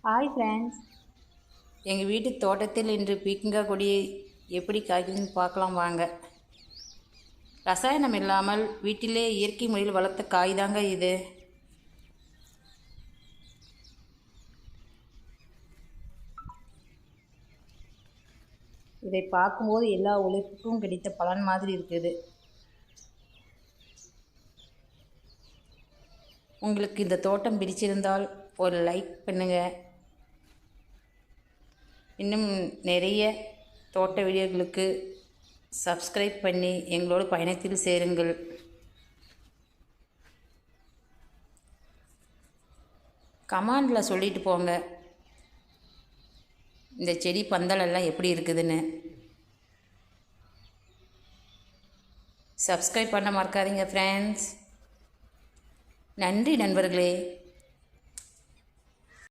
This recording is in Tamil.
Hi friends. எங்கள் வீட்டு தோட்டத்தில் இன்று பீக்கங்காய் கொடி எப்படி காய்க்குதுன்னு பார்க்கலாம் வாங்க. ரசாயனம் இல்லாமல் வீட்டிலே இயற்கை முறையில் வளர்த்த காய் தாங்க இது. இதை பார்க்கும்போது எல்லா உழைப்புக்கும் கிடைத்த பலன் மாதிரி இருக்குது. உங்களுக்கு இந்த தோட்டம் பிடிச்சிருந்தால் ஒரு லைக் பண்ணுங்கள். இன்னும் நிறைய தோட்ட வீடியோக்களுக்கு சப்ஸ்கிரைப் பண்ணி எங்களோட பயணத்தில் சேருங்கள். கமெண்டில் சொல்லிட்டு போங்க இந்த செடி பந்தலெல்லாம் எப்படி இருக்குதுன்னு. சப்ஸ்கிரைப் பண்ண மறக்காதீங்க ஃப்ரெண்ட்ஸ். நன்றி நண்பர்களே.